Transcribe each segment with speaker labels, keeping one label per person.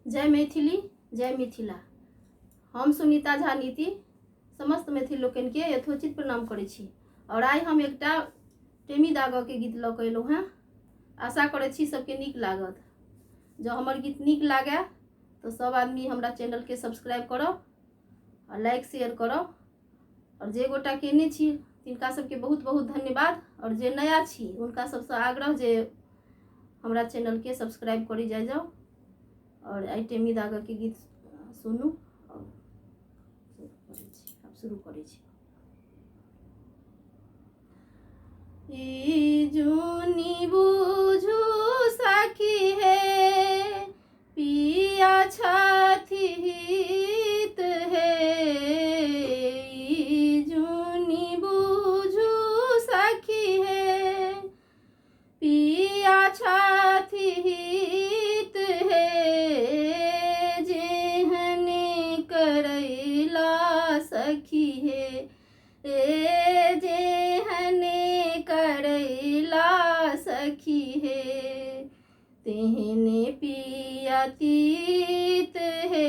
Speaker 1: जय मैथिली जय मिथिला। हम सुनीता झा नीति समस्त मैथिल लोकन के यथोचित प्रणाम करै छी। और आइ हम एकटा टेमी दागा के गीत लऽ के अयलहुँ हैं। आशा करै छी सबके नीक लागत। जँ हमर गीत नीक लागे तो सब आदमी हमरा चैनल के सब्सक्राइब करब और लाइक शेयर करब। और जे गोटा केने छी तिनका सबके बहुत बहुत धन्यवाद। और जे नया छी उनका सबसे आग्रह जे हमरा चैनल के सब्सक्राइब करी जाओ। और आई टेमी दागा के गीत सुनू। और शुरू करै छी। ई जूनी बुझू सखी है पिया छथि हित है। ई जूनी बुझू सखी है पिया छथि हित है। जेहने करैला सखी है जेहने करैला सखी है तेहने पिया तीत है।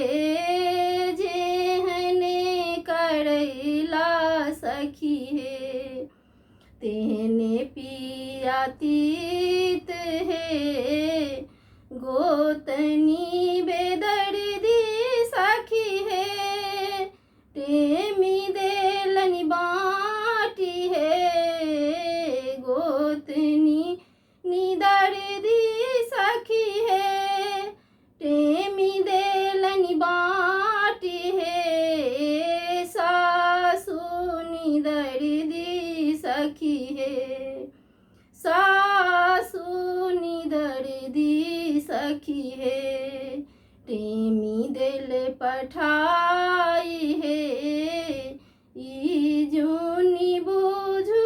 Speaker 1: जेहने करैला सखी है तेहने पिया तीत है। गोतनी बेदर्दी सखी है टेमी देलनि बाटी है। गोतनी निदर्दी सखी है टेमी देलनि बाटी है। सासु निदर्दी सखी है सासु निदर्दी सखी है टेमी देल पठाई है। ई जूनी बुझू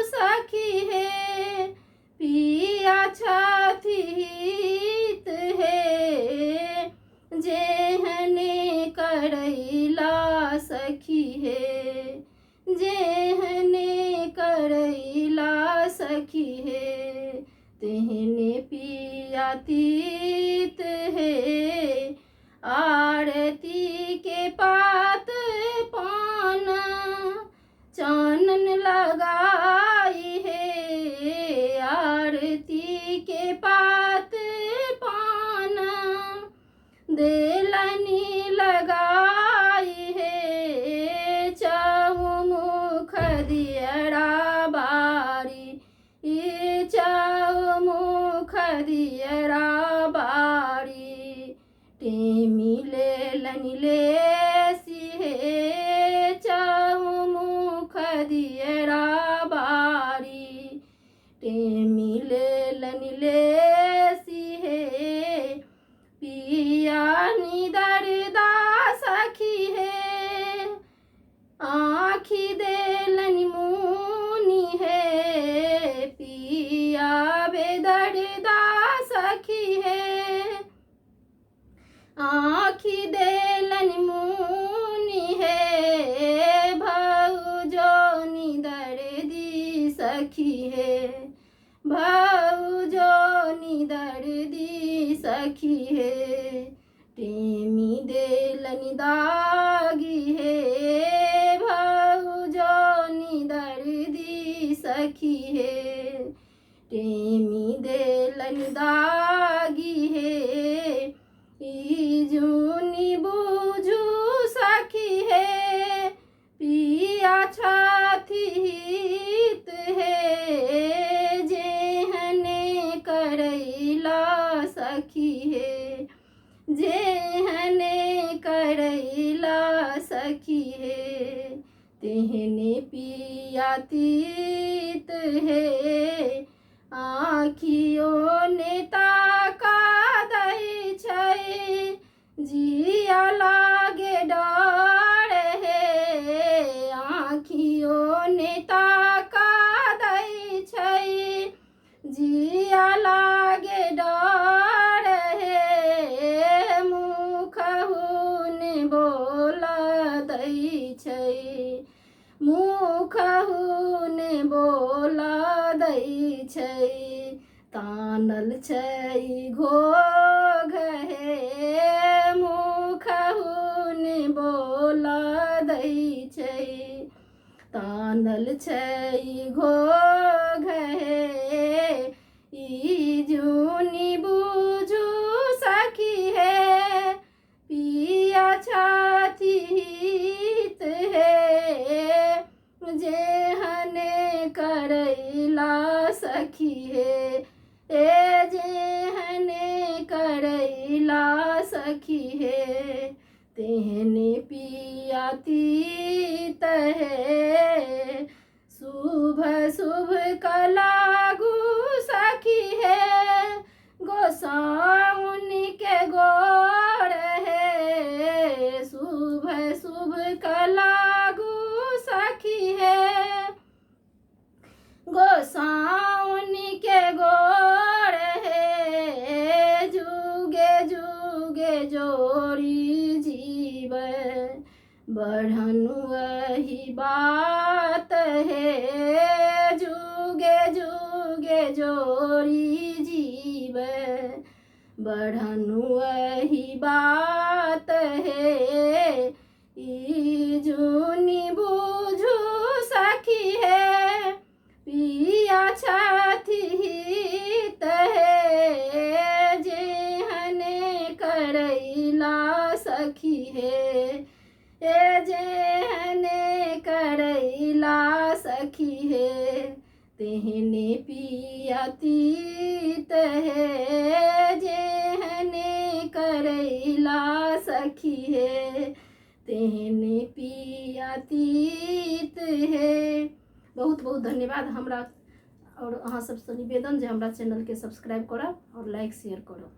Speaker 1: सखी है पिया छथि हित है। जेहने करैला सखी है जेहने करैला सखी है तेहने पिया तीत है। आरती के पात पान चानन लगाई है। आरती के पात पान देलनी लगाई है। चौमुख दियरा बारी चौमुख दियरा बारी टेमी लेलनि लेसी है। चौमुख दियरा बारी टेमी लेलनि लेसी है। पिया निदरदा सखी है आँखी देलनि मुनि है। पिया बेदर्दा सखी है आँखी देलनि मुनि है। भौजो निदर्दी सखी है भौजो निदर्दी सखी है टेमी देलनि दागी है। भौजो निदर्दी सखी है टेमी देलनि दागी है। ई जूनी बुझू सखी है पिया छथि हित है। जेहने करैला सखी है जेहने करैला सखी है तेहने पिया तीत है। आँखियों ने ताका दै छै जिया लागे डर है। आँखियों ने ताका दै छै जिया लागे डर है। मुखहुन बोल दै छै मुखहुन बोल दै छै तानल छै घोघ हे बांधल छै घो घहे ई जूनी बुझू सखी हे पिया छथि हित हे जेहने करैला सखी हे जेहने करैला सखी हे तेहने पिया तीत हे शुभ शुभ कलागू सखी हे गोसाउनि के गोर हे शुभ शुभ कलागू सखी हे गोसाउनि के गोर हे जुगे जुगे जोड़ी जीव बढ़न वही बात है जुगे जुगे जोड़ी जीव बढ़न वही बात है ई जूनी बुझू सखी है पिया छथि हित हे जेहने करैला सखी हे जेहने करैला सखी हे तेहने पिया तीत हे जेहने करैला सखी हे तेहने पिया तीत हे। बहुत बहुत धन्यवाद। हमरा और अहाँ सबसे निवेदन जे हमरा चैनल के सब्सक्राइब करब और लाइक शेयर करब।